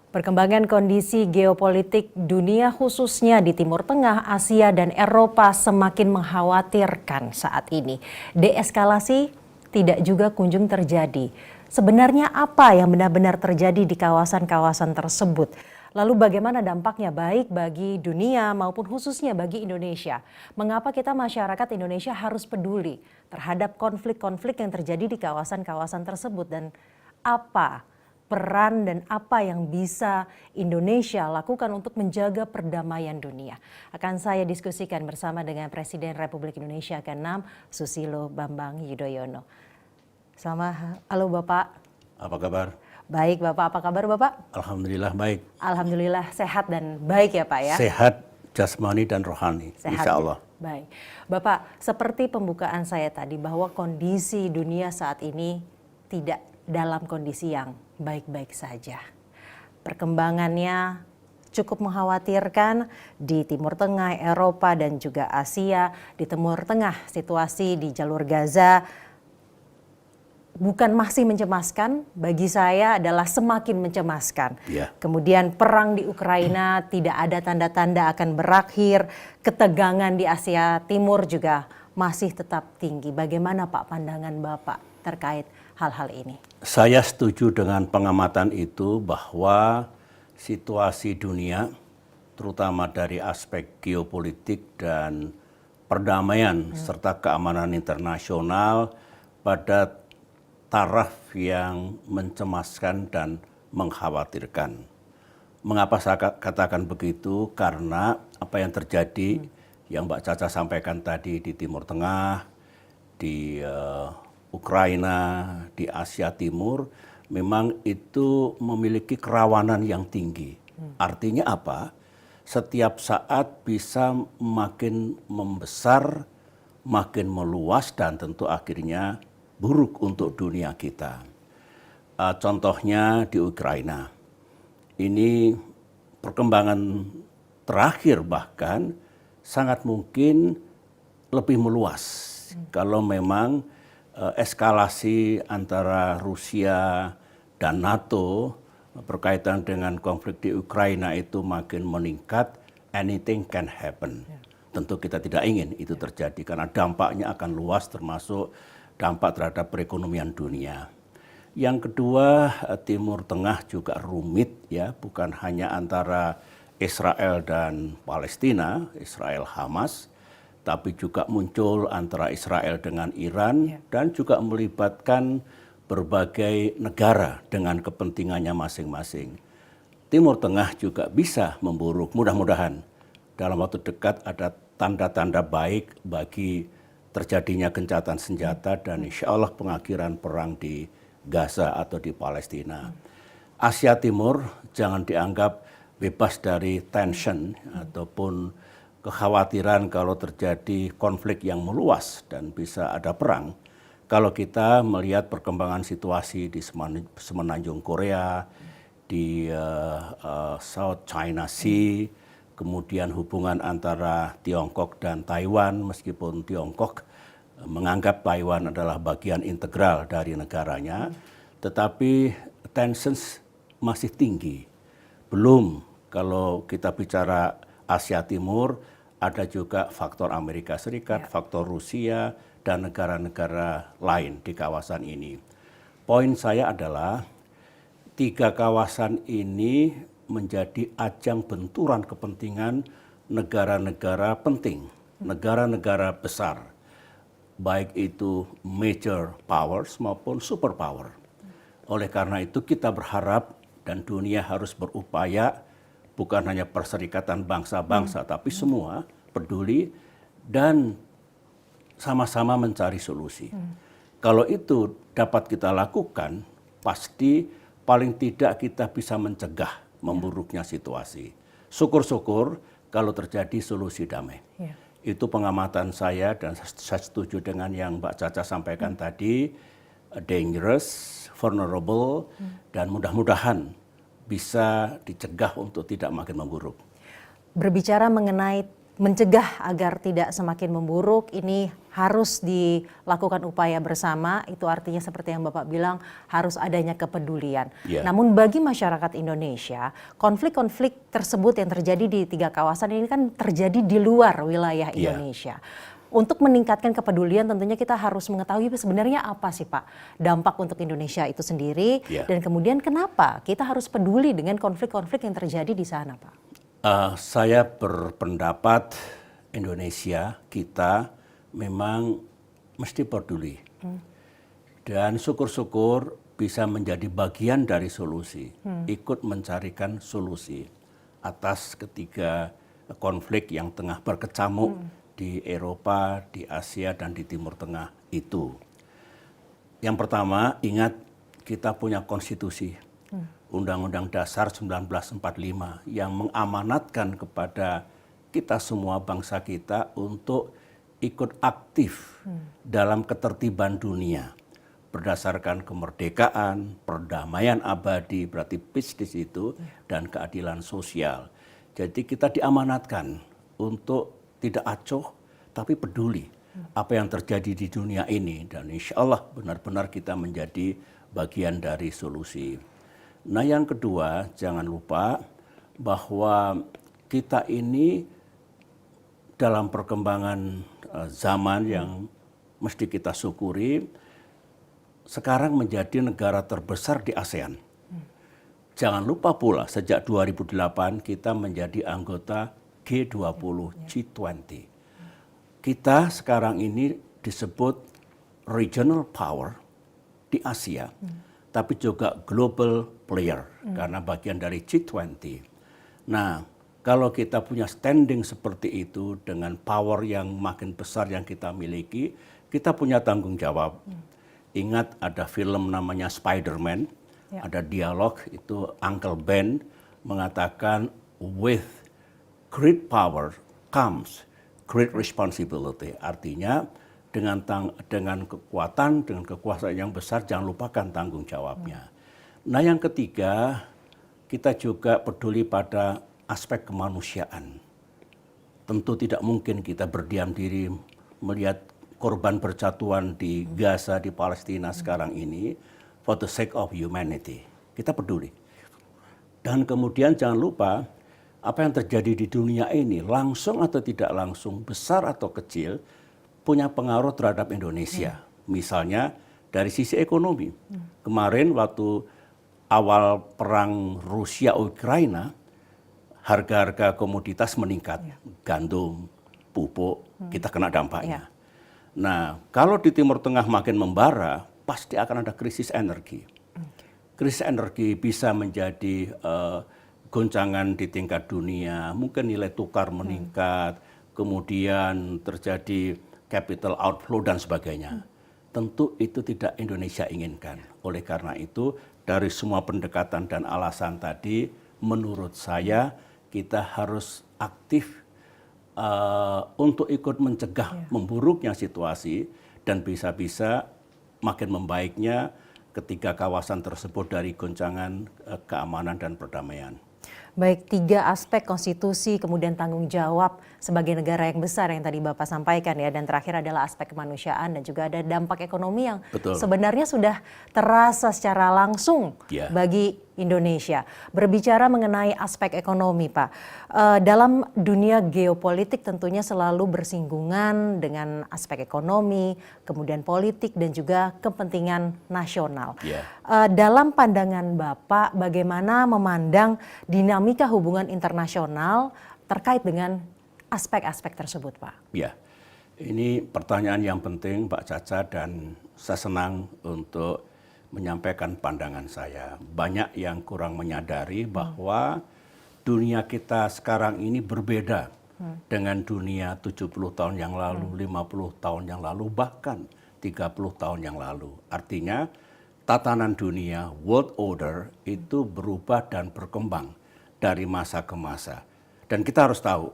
Perkembangan kondisi geopolitik dunia khususnya di Timur Tengah, Asia, dan Eropa semakin mengkhawatirkan saat ini. Deeskalasi tidak juga kunjung terjadi. Sebenarnya apa yang benar-benar terjadi di kawasan-kawasan tersebut? Lalu bagaimana dampaknya baik bagi dunia maupun khususnya bagi Indonesia? Mengapa kita masyarakat Indonesia harus peduli terhadap konflik-konflik yang terjadi di kawasan-kawasan tersebut? Dan apa peran dan apa yang bisa Indonesia lakukan untuk menjaga perdamaian dunia? Akan saya diskusikan bersama dengan Presiden Republik Indonesia ke-6, Susilo Bambang Yudhoyono. Halo Bapak. Apa kabar? Baik Bapak, apa kabar Bapak? Alhamdulillah baik. Alhamdulillah sehat dan baik ya Pak ya? Sehat jasmani dan rohani, sehat, insya Allah. Baik. Bapak, seperti pembukaan saya tadi bahwa kondisi dunia saat ini tidak dalam kondisi yang baik-baik saja. Perkembangannya cukup mengkhawatirkan di Timur Tengah, Eropa, dan juga Asia. Di Timur Tengah, situasi di jalur Gaza bukan masih mencemaskan, bagi saya adalah semakin mencemaskan. Ya. Kemudian perang di Ukraina tidak ada tanda-tanda akan berakhir, ketegangan di Asia Timur juga masih tetap tinggi. Bagaimana Pak pandangan Bapak terkait hal-hal ini? Saya setuju dengan pengamatan itu bahwa situasi dunia, terutama dari aspek geopolitik dan perdamaian serta keamanan internasional pada taraf yang mencemaskan dan mengkhawatirkan. Mengapa saya katakan begitu? Karena apa yang terjadi, yang Mbak Caca sampaikan tadi di Timur Tengah, di Ukraina, di Asia Timur, memang itu memiliki kerawanan yang tinggi. Artinya apa? Setiap saat bisa makin membesar, makin meluas, dan tentu akhirnya buruk untuk dunia kita. Contohnya di Ukraina. Ini perkembangan terakhir bahkan sangat mungkin lebih meluas kalau memang eskalasi antara Rusia dan NATO berkaitan dengan konflik di Ukraina itu makin meningkat, anything can happen. Tentu kita tidak ingin itu terjadi karena dampaknya akan luas, termasuk dampak terhadap perekonomian dunia. Yang kedua, Timur Tengah juga rumit ya, bukan hanya antara Israel dan Palestina, Israel Hamas, tapi juga muncul antara Israel dengan Iran dan juga melibatkan berbagai negara dengan kepentingannya masing-masing. Timur Tengah juga bisa memburuk, mudah-mudahan dalam waktu dekat ada tanda-tanda baik bagi terjadinya gencatan senjata dan insya Allah pengakhiran perang di Gaza atau di Palestina. Asia Timur jangan dianggap bebas dari tension ataupun kekhawatiran kalau terjadi konflik yang meluas dan bisa ada perang. Kalau kita melihat perkembangan situasi di semenanjung Korea, di South China Sea, kemudian hubungan antara Tiongkok dan Taiwan, meskipun Tiongkok menganggap Taiwan adalah bagian integral dari negaranya, tetapi tensions masih tinggi. Belum kalau kita bicara Asia Timur, ada juga faktor Amerika Serikat, faktor Rusia, dan negara-negara lain di kawasan ini. Poin saya adalah 3 kawasan ini menjadi ajang benturan kepentingan negara-negara penting, negara-negara besar, baik itu major powers maupun superpower. Oleh karena itu kita berharap dan dunia harus berupaya, bukan hanya perserikatan bangsa-bangsa, tapi semua peduli dan sama-sama mencari solusi. Kalau itu dapat kita lakukan, pasti paling tidak kita bisa mencegah memburuknya situasi. Syukur-syukur kalau terjadi solusi damai. Itu pengamatan saya dan saya setuju dengan yang Mbak Caca sampaikan tadi, dangerous, vulnerable, dan mudah-mudahan bisa dicegah untuk tidak makin memburuk. Berbicara mengenai mencegah agar tidak semakin memburuk, ini harus dilakukan upaya bersama, itu artinya seperti yang Bapak bilang harus adanya kepedulian. Yeah. Namun bagi masyarakat Indonesia, konflik-konflik tersebut yang terjadi di 3 kawasan ini kan terjadi di luar wilayah Indonesia. Untuk meningkatkan kepedulian tentunya kita harus mengetahui sebenarnya apa sih Pak dampak untuk Indonesia itu sendiri dan kemudian kenapa kita harus peduli dengan konflik-konflik yang terjadi di sana Pak? Saya berpendapat Indonesia kita memang mesti peduli dan syukur-syukur bisa menjadi bagian dari solusi, ikut mencarikan solusi atas ketiga konflik yang tengah berkecamuk di Eropa, di Asia, dan di Timur Tengah itu. Yang pertama, ingat kita punya konstitusi, Undang-Undang Dasar 1945 yang mengamanatkan kepada kita semua bangsa kita untuk ikut aktif dalam ketertiban dunia. Berdasarkan kemerdekaan, perdamaian abadi, berarti peace di situ, dan keadilan sosial. Jadi kita diamanatkan untuk tidak acuh, tapi peduli apa yang terjadi di dunia ini. Dan insya Allah benar-benar kita menjadi bagian dari solusi. Nah yang kedua, jangan lupa bahwa kita ini dalam perkembangan zaman yang mesti kita syukuri, sekarang menjadi negara terbesar di ASEAN. Jangan lupa pula sejak 2008 kita menjadi anggota G20, G20. Kita sekarang ini disebut regional power di Asia, tapi juga global player karena bagian dari G20. Nah, kalau kita punya standing seperti itu dengan power yang makin besar yang kita miliki, kita punya tanggung jawab. Ingat ada film namanya Spider-Man, ada dialog itu Uncle Ben mengatakan with great power comes great responsibility. Artinya dengan kekuatan, dengan kekuasaan yang besar jangan lupakan tanggung jawabnya. Nah yang ketiga, kita juga peduli pada aspek kemanusiaan. Tentu tidak mungkin kita berdiam diri melihat korban berjatuhan di Gaza, di Palestina sekarang ini for the sake of humanity. Kita peduli. Dan kemudian jangan lupa apa yang terjadi di dunia ini langsung atau tidak langsung, besar atau kecil, punya pengaruh terhadap Indonesia. Misalnya dari sisi ekonomi. Kemarin waktu awal perang Rusia-Ukraina, harga-harga komoditas meningkat. Gandum, pupuk, kita kena dampaknya. Nah, kalau di Timur Tengah makin membara, pasti akan ada krisis energi. Krisis energi bisa menjadi goncangan di tingkat dunia, mungkin nilai tukar meningkat, kemudian terjadi capital outflow dan sebagainya. Tentu itu tidak Indonesia inginkan. Oleh karena itu, dari semua pendekatan dan alasan tadi, menurut saya kita harus aktif untuk ikut mencegah memburuknya situasi dan bisa-bisa makin membaiknya ketika kawasan tersebut dari goncangan keamanan dan perdamaian. Baik, 3 aspek konstitusi, kemudian tanggung jawab sebagai negara yang besar yang tadi Bapak sampaikan ya, dan terakhir adalah aspek kemanusiaan dan juga ada dampak ekonomi yang sebenarnya sudah terasa secara langsung bagi Indonesia. Berbicara mengenai aspek ekonomi Pak, dalam dunia geopolitik tentunya selalu bersinggungan dengan aspek ekonomi, kemudian politik dan juga kepentingan nasional. Dalam pandangan Bapak, bagaimana memandang dinamika hubungan internasional terkait dengan aspek-aspek tersebut Pak? Ya, ini pertanyaan yang penting Pak Caca dan saya senang untuk menyampaikan pandangan saya. Banyak yang kurang menyadari bahwa dunia kita sekarang ini berbeda dengan dunia 70 tahun yang lalu, 50 tahun yang lalu, bahkan 30 tahun yang lalu. Artinya tatanan dunia, world order itu berubah dan berkembang dari masa ke masa. Dan kita harus tahu,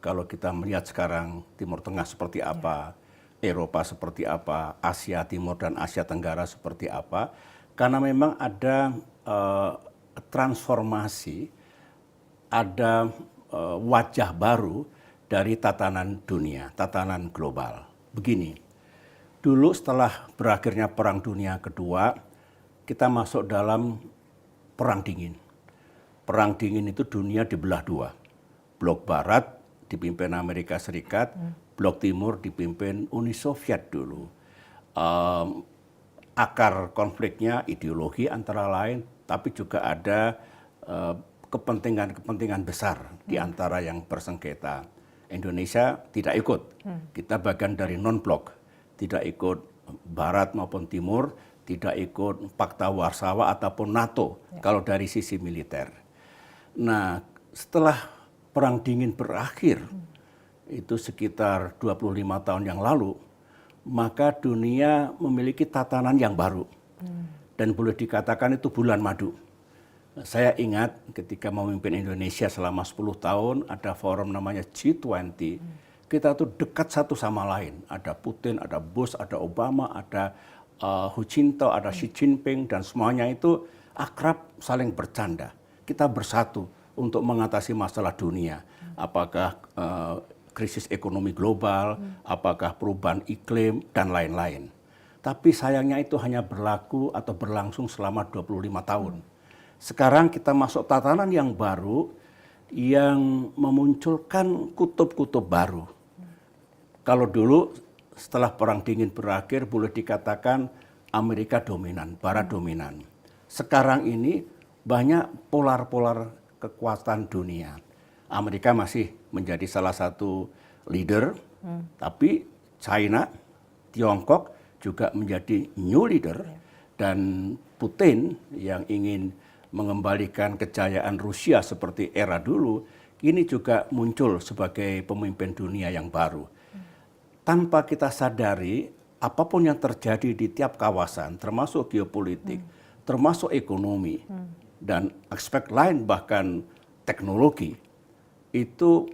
kalau kita melihat sekarang Timur Tengah seperti apa, Eropa seperti apa, Asia Timur dan Asia Tenggara seperti apa, karena memang ada transformasi, ada wajah baru dari tatanan dunia, tatanan global. begini, dulu setelah berakhirnya Perang Dunia Kedua, kita masuk dalam Perang Dingin. Perang Dingin itu dunia dibelah dua. Blok Barat dipimpin Amerika Serikat, Blok Timur dipimpin Uni Soviet dulu. Akar konfliknya ideologi antara lain, tapi juga ada kepentingan-kepentingan besar di antara yang bersengketa. Indonesia tidak ikut, kita bagian dari non-blok, tidak ikut Barat maupun Timur, tidak ikut Pakta Warsawa ataupun NATO kalau dari sisi militer. Nah, setelah Perang Dingin berakhir, itu sekitar 25 tahun yang lalu, maka dunia memiliki tatanan yang baru. Dan boleh dikatakan itu bulan madu. Saya ingat ketika memimpin Indonesia selama 10 tahun, ada forum namanya G20. Kita tuh dekat satu sama lain. Ada Putin, ada Bush, ada Obama, ada Hu Jintao, ada Xi Jinping, dan semuanya itu akrab saling bercanda. Kita bersatu untuk mengatasi masalah dunia. Apakah krisis ekonomi global, apakah perubahan iklim, dan lain-lain. Tapi sayangnya itu hanya berlaku atau berlangsung selama 25 tahun. Sekarang kita masuk tatanan yang baru yang memunculkan kutub-kutub baru. Kalau dulu setelah Perang Dingin berakhir boleh dikatakan Amerika dominan, Barat dominan. Sekarang ini banyak polar-polar kekuatan dunia. Amerika masih menjadi salah satu leader, tapi China, Tiongkok juga menjadi new leader, dan Putin yang ingin mengembalikan kejayaan Rusia seperti era dulu, ini juga muncul sebagai pemimpin dunia yang baru. Tanpa kita sadari, apapun yang terjadi di tiap kawasan, termasuk geopolitik, termasuk ekonomi, dan aspek lain bahkan teknologi, itu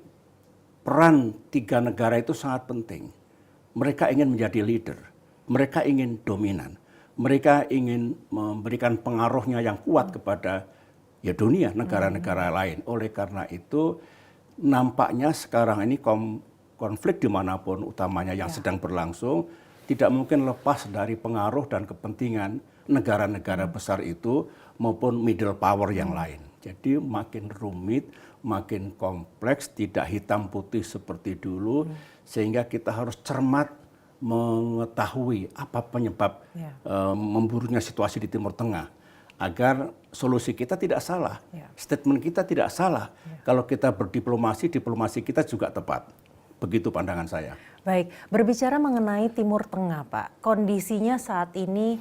peran tiga negara itu sangat penting. Mereka ingin menjadi leader, mereka ingin dominan. Mereka ingin memberikan pengaruhnya yang kuat kepada dunia, negara-negara lain. Oleh karena itu, nampaknya sekarang ini konflik dimanapun utamanya yang sedang berlangsung, tidak mungkin lepas dari pengaruh dan kepentingan negara-negara besar itu maupun middle power yang lain. Jadi makin rumit, makin kompleks, tidak hitam putih seperti dulu, sehingga kita harus cermat mengetahui apa penyebab memburuknya situasi di Timur Tengah, agar solusi kita tidak salah, statement kita tidak salah. Kalau kita berdiplomasi, diplomasi kita juga tepat. Begitu pandangan saya. Baik, berbicara mengenai Timur Tengah, Pak, kondisinya saat ini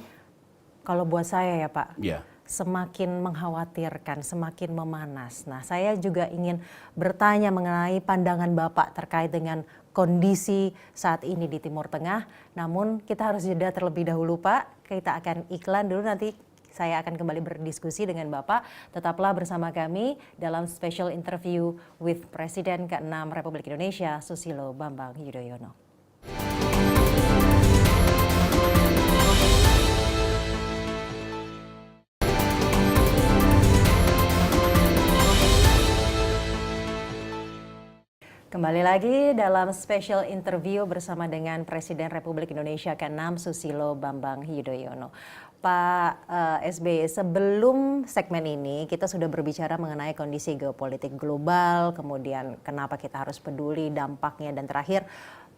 kalau buat saya ya Pak, semakin mengkhawatirkan, semakin memanas. Nah, saya juga ingin bertanya mengenai pandangan Bapak terkait dengan kondisi saat ini di Timur Tengah. Namun kita harus jeda terlebih dahulu Pak. Kita akan iklan dulu, nanti saya akan kembali berdiskusi dengan Bapak. Tetaplah bersama kami dalam special interview with Presiden ke-6 Republik Indonesia, Susilo Bambang Yudhoyono. Kembali lagi dalam special interview bersama dengan Presiden Republik Indonesia ke-6 Susilo Bambang Yudhoyono. Pak SBY, sebelum segmen ini kita sudah berbicara mengenai kondisi geopolitik global, kemudian kenapa kita harus peduli dampaknya, dan terakhir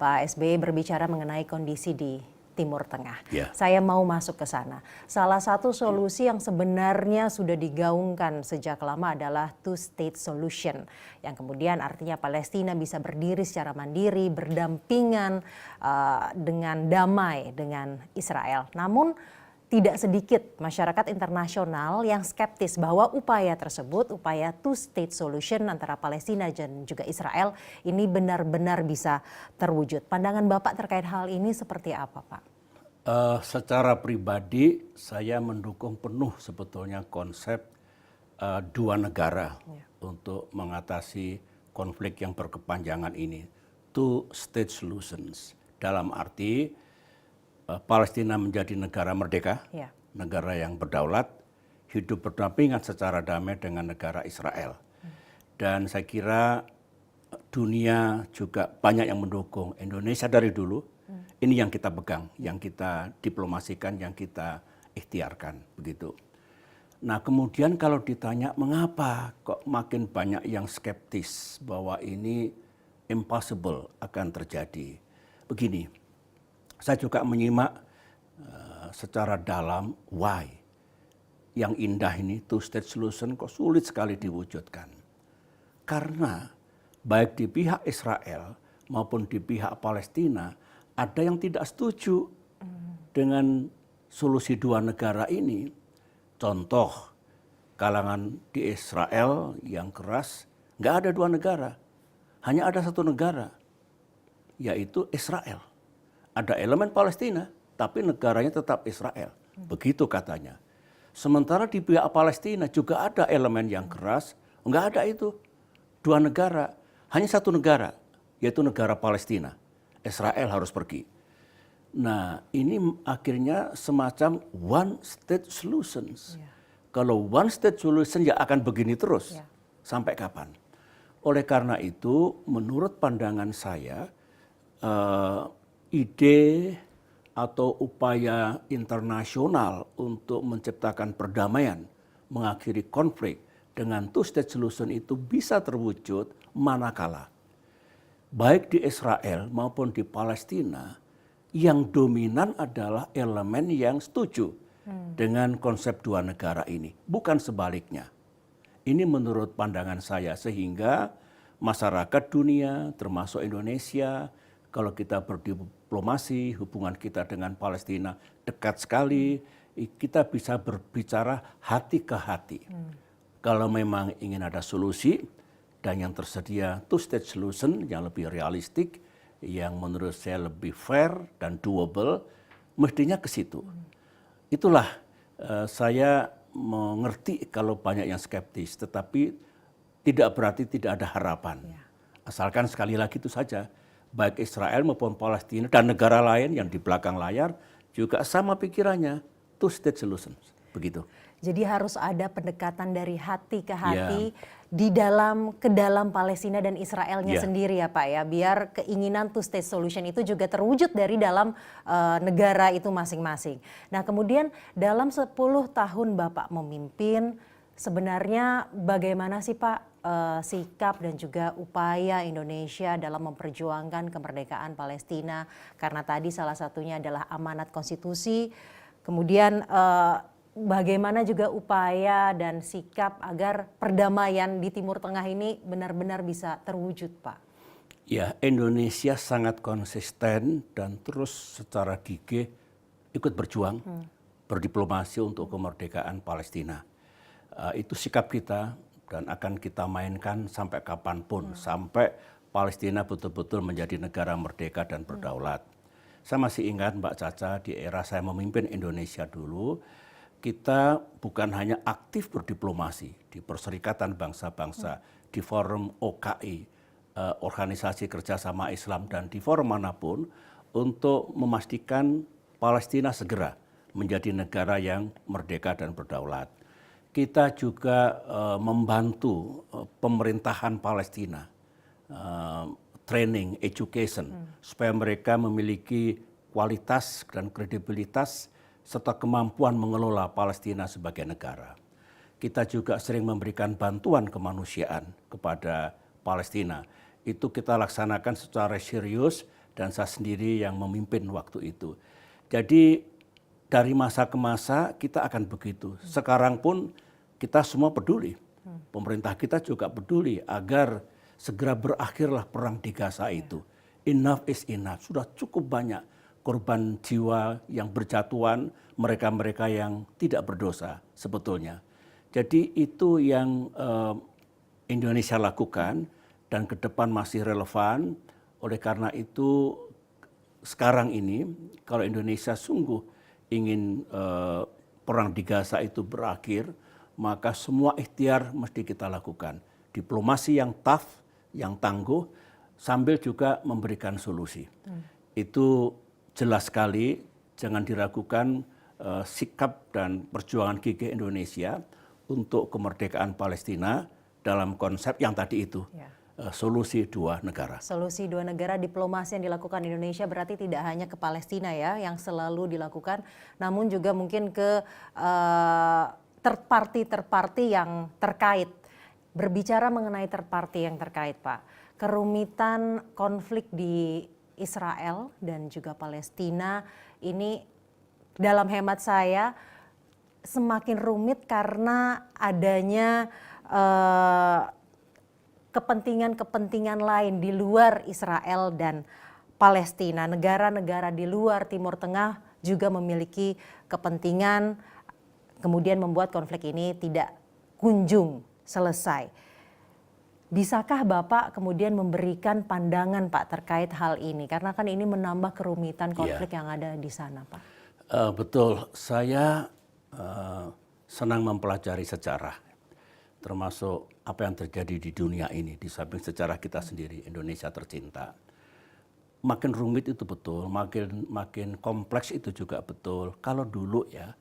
Pak SBY berbicara mengenai kondisi di Timur Tengah. Saya mau masuk ke sana. Salah satu solusi yang sebenarnya sudah digaungkan sejak lama adalah two-state solution, yang kemudian artinya Palestina bisa berdiri secara mandiri, berdampingan dengan damai dengan Israel. Namun tidak sedikit masyarakat internasional yang skeptis bahwa upaya tersebut, upaya two-state solution antara Palestina dan juga Israel, ini benar-benar bisa terwujud. Pandangan Bapak terkait hal ini seperti apa, Pak? Secara pribadi, saya mendukung penuh sebetulnya konsep dua negara untuk mengatasi konflik yang berkepanjangan ini. Two-state solutions, dalam arti Palestina menjadi negara merdeka, negara yang berdaulat, hidup berdampingan secara damai dengan negara Israel. Dan saya kira dunia juga banyak yang mendukung. Indonesia dari dulu Ini yang kita pegang, yang kita diplomasikan, yang kita ikhtiarkan, begitu. Nah, kemudian kalau ditanya mengapa kok makin banyak yang skeptis bahwa ini impossible akan terjadi. Begini, saya juga menyimak secara dalam why yang indah ini two-state solution kok sulit sekali diwujudkan. Karena baik di pihak Israel maupun di pihak Palestina ada yang tidak setuju dengan solusi dua negara ini. Contoh, kalangan di Israel yang keras, nggak ada dua negara, hanya ada satu negara, yaitu Israel. Ada elemen Palestina, tapi negaranya tetap Israel. Begitu katanya. Sementara di pihak Palestina juga ada elemen yang keras, nggak ada itu. Dua negara, hanya satu negara, yaitu negara Palestina. Israel harus pergi. Nah, ini akhirnya semacam one state solutions. Kalau one state solution ya akan begini terus. Sampai kapan? Oleh karena itu, menurut pandangan saya, ide atau upaya internasional untuk menciptakan perdamaian, mengakhiri konflik dengan two-state solution itu bisa terwujud manakala baik di Israel maupun di Palestina yang dominan adalah elemen yang setuju dengan konsep dua negara ini, bukan sebaliknya. Ini menurut pandangan saya, sehingga masyarakat dunia termasuk Indonesia, kalau kita berdiplomasi, hubungan kita dengan Palestina dekat sekali, kita bisa berbicara hati ke hati. Kalau memang ingin ada solusi dan yang tersedia two-state solution yang lebih realistik, yang menurut saya lebih fair dan doable, mestinya ke situ. Itulah saya mengerti kalau banyak yang skeptis, tetapi tidak berarti tidak ada harapan. Asalkan sekali lagi itu saja, baik Israel maupun Palestina dan negara lain yang di belakang layar juga sama pikirannya, two-state solution. Begitu. Jadi harus ada pendekatan dari hati ke hati ke dalam Palestina dan Israelnya sendiri ya Pak ya, biar keinginan two state solution itu juga terwujud dari dalam negara itu masing-masing. Nah, kemudian dalam 10 tahun Bapak memimpin, sebenarnya bagaimana sih Pak sikap dan juga upaya Indonesia dalam memperjuangkan kemerdekaan Palestina, karena tadi salah satunya adalah amanat konstitusi, kemudian bagaimana juga upaya dan sikap agar perdamaian di Timur Tengah ini benar-benar bisa terwujud, Pak? Ya, Indonesia sangat konsisten dan terus secara gigih ikut berjuang, berdiplomasi untuk kemerdekaan Palestina. Itu sikap kita dan akan kita mainkan sampai kapanpun, sampai Palestina betul-betul menjadi negara merdeka dan berdaulat. Saya masih ingat Mbak Caca, di era saya memimpin Indonesia dulu, kita bukan hanya aktif berdiplomasi di Perserikatan Bangsa-Bangsa, di forum OKI, Organisasi Kerjasama Islam, dan di forum manapun untuk memastikan Palestina segera menjadi negara yang merdeka dan berdaulat. Kita juga membantu pemerintahan Palestina, training, education, supaya mereka memiliki kualitas dan kredibilitas serta kemampuan mengelola Palestina sebagai negara. Kita juga sering memberikan bantuan kemanusiaan kepada Palestina. Itu kita laksanakan secara serius dan saya sendiri yang memimpin waktu itu. Jadi dari masa ke masa kita akan begitu. Sekarang pun kita semua peduli. Pemerintah kita juga peduli agar segera berakhirlah perang di Gaza itu. Enough is enough. Sudah cukup banyak korban jiwa yang berjatuhan, mereka-mereka yang tidak berdosa sebetulnya. Jadi itu yang Indonesia lakukan dan ke depan masih relevan. Oleh karena itu sekarang ini kalau Indonesia sungguh ingin perang di Gaza itu berakhir, maka semua ikhtiar mesti kita lakukan. Diplomasi yang tough, yang tangguh, sambil juga memberikan solusi. Itu jelas sekali, jangan diragukan sikap dan perjuangan gigih Indonesia untuk kemerdekaan Palestina dalam konsep yang tadi itu. solusi dua negara. Solusi dua negara, diplomasi yang dilakukan Indonesia berarti tidak hanya ke Palestina ya yang selalu dilakukan, namun juga mungkin ke third party yang terkait. Berbicara mengenai third party yang terkait, Pak, kerumitan konflik di Israel dan juga Palestina ini dalam hemat saya semakin rumit karena adanya kepentingan-kepentingan lain di luar Israel dan Palestina. Negara-negara di luar Timur Tengah juga memiliki kepentingan, kemudian membuat konflik ini tidak kunjung selesai. Bisakah Bapak kemudian memberikan pandangan Pak terkait hal ini? Karena kan ini menambah kerumitan konflik yang ada di sana, Pak. Betul, saya senang mempelajari sejarah, termasuk apa yang terjadi di dunia ini, di samping sejarah kita sendiri, Indonesia tercinta. Makin rumit itu betul, makin kompleks itu juga betul. Kalau dulu ya,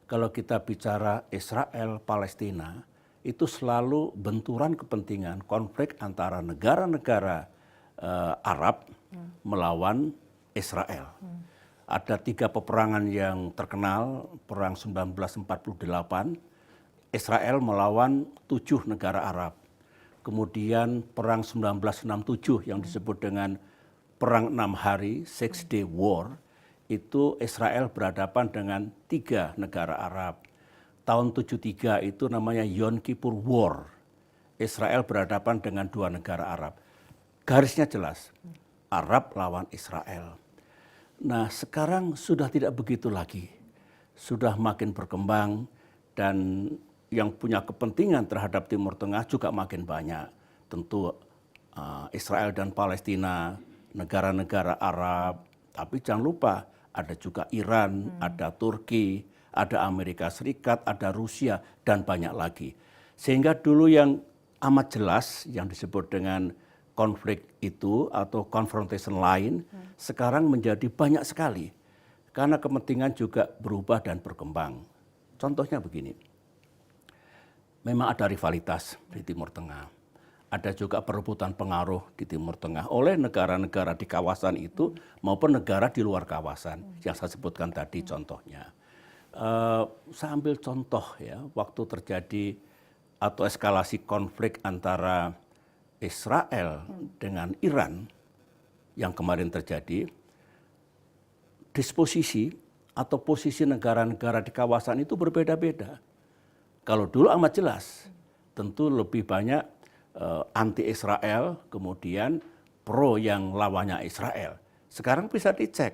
kalau kita bicara Israel, Palestina, itu selalu benturan kepentingan, konflik antara negara-negara Arab melawan Israel. Ada 3 peperangan yang terkenal, Perang 1948, Israel melawan 7 negara Arab. Kemudian Perang 1967 yang disebut dengan Perang 6 Hari, Six Day War, itu Israel berhadapan dengan 3 negara Arab. Tahun 73 itu namanya Yom Kippur War. Israel berhadapan dengan 2 negara Arab. Garisnya jelas, Arab lawan Israel. Nah, sekarang sudah tidak begitu lagi. Sudah makin berkembang dan yang punya kepentingan terhadap Timur Tengah juga makin banyak. Tentu Israel dan Palestina, negara-negara Arab, tapi jangan lupa ada juga Iran, ada Turki, ada Amerika Serikat, ada Rusia, dan banyak lagi. Sehingga dulu yang amat jelas yang disebut dengan konflik itu atau confrontation line sekarang menjadi banyak sekali. Karena kepentingan juga berubah dan berkembang. Contohnya begini, memang ada rivalitas di Timur Tengah. Ada juga perebutan pengaruh di Timur Tengah oleh negara-negara di kawasan itu maupun negara di luar kawasan yang saya sebutkan tadi contohnya. Saya ambil contoh ya, waktu terjadi atau eskalasi konflik antara Israel dengan Iran yang kemarin terjadi, disposisi atau posisi negara-negara di kawasan itu berbeda-beda. Kalau dulu amat jelas, tentu lebih banyak anti-Israel, kemudian pro yang lawannya Israel. Sekarang bisa dicek,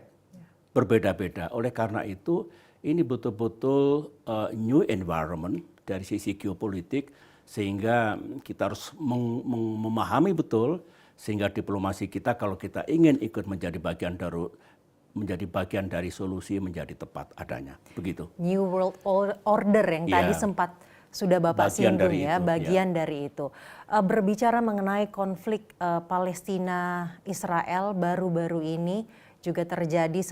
berbeda-beda. Oleh karena itu, ini betul-betul new environment dari sisi geopolitik, sehingga kita harus memahami betul, sehingga diplomasi kita kalau kita ingin ikut menjadi bagian dari solusi menjadi tepat adanya. Begitu. New World Order yang tadi sempat sudah Bapak singgung ya, bagian dari itu. Berbicara mengenai konflik Palestina-Israel baru-baru ini juga terjadi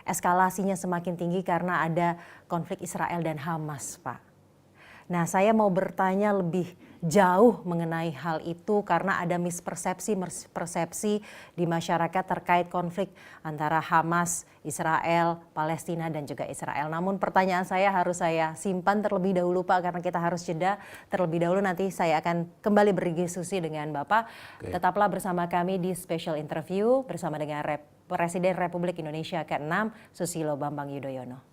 eskalasinya semakin tinggi karena ada konflik Israel dan Hamas, Pak. Nah, saya mau bertanya lebih jauh mengenai hal itu karena ada mispersepsi di masyarakat terkait konflik antara Hamas, Israel, Palestina dan juga Israel. Namun pertanyaan saya harus saya simpan terlebih dahulu Pak karena kita harus jeda terlebih dahulu, nanti saya akan kembali berdiskusi dengan Bapak. Tetaplah bersama kami di special interview bersama dengan Presiden Republik Indonesia ke-6 Susilo Bambang Yudhoyono.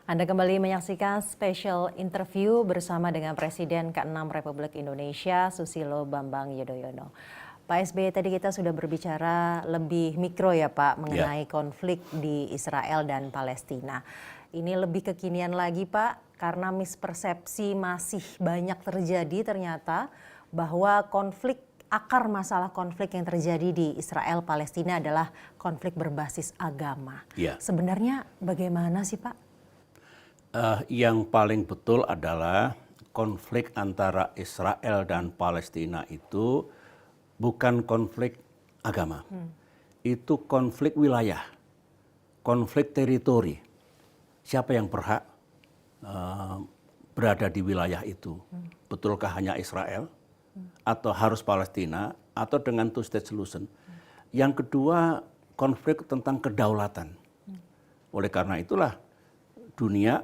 Anda kembali menyaksikan special interview bersama dengan Presiden ke-6 Republik Indonesia Susilo Bambang Yudhoyono. Pak SBY, tadi kita sudah berbicara lebih mikro ya Pak mengenai konflik di Israel dan Palestina. Ini lebih kekinian lagi Pak karena mispersepsi masih banyak terjadi ternyata bahwa akar masalah konflik yang terjadi di Israel Palestina adalah konflik berbasis agama. Sebenarnya bagaimana sih Pak? Yang paling betul adalah konflik antara Israel dan Palestina itu bukan konflik agama. itu konflik wilayah, konflik teritori. Siapa yang berhak berada di wilayah itu? Betulkah hanya Israel? Atau harus Palestina? Atau dengan two-state solution? Yang kedua, konflik tentang kedaulatan. Oleh karena itulah dunia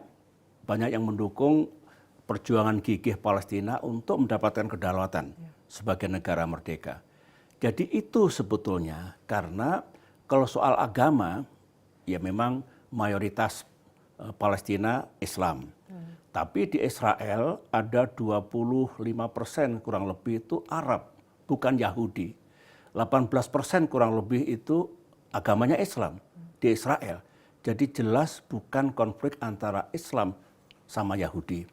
banyak yang mendukung perjuangan gigih Palestina untuk mendapatkan kedaulatan sebagai negara merdeka. Jadi itu sebetulnya karena kalau soal agama, ya memang mayoritas Palestina Islam. Tapi di Israel ada 25% kurang lebih itu Arab, bukan Yahudi. 18% kurang lebih itu agamanya Islam di Israel. Jadi jelas bukan konflik antara Islam sama Yahudi.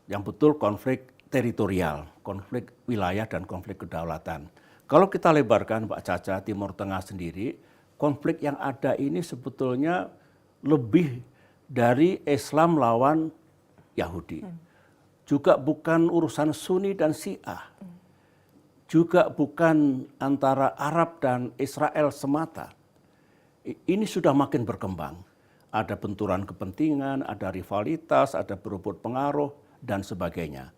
Yang betul konflik teritorial, konflik wilayah dan konflik kedaulatan. Kalau kita lebarkan Pak Caca, Timur Tengah sendiri, konflik yang ada ini sebetulnya lebih dari Islam lawan Yahudi. Juga bukan urusan Sunni dan Syiah. Juga bukan antara Arab dan Israel semata. Ini sudah makin berkembang. Ada benturan kepentingan, ada rivalitas, ada berebut pengaruh, dan sebagainya.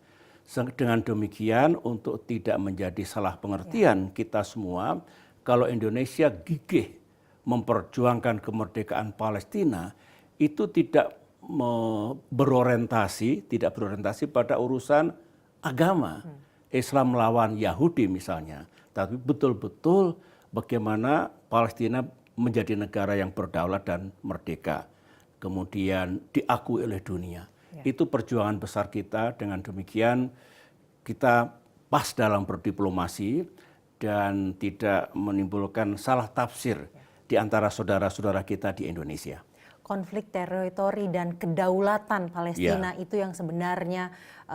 Dengan demikian, untuk tidak menjadi salah pengertian kita semua, kalau Indonesia gigih memperjuangkan kemerdekaan Palestina, itu tidak berorientasi pada urusan agama. Islam melawan Yahudi misalnya. Tapi betul-betul bagaimana Palestina menjadi negara yang berdaulat dan merdeka. Kemudian diakui oleh dunia. Itu perjuangan besar kita. Dengan demikian kita pas dalam berdiplomasi dan tidak menimbulkan salah tafsir di antara saudara-saudara kita di Indonesia. Konflik teritori dan kedaulatan Palestina itu yang sebenarnya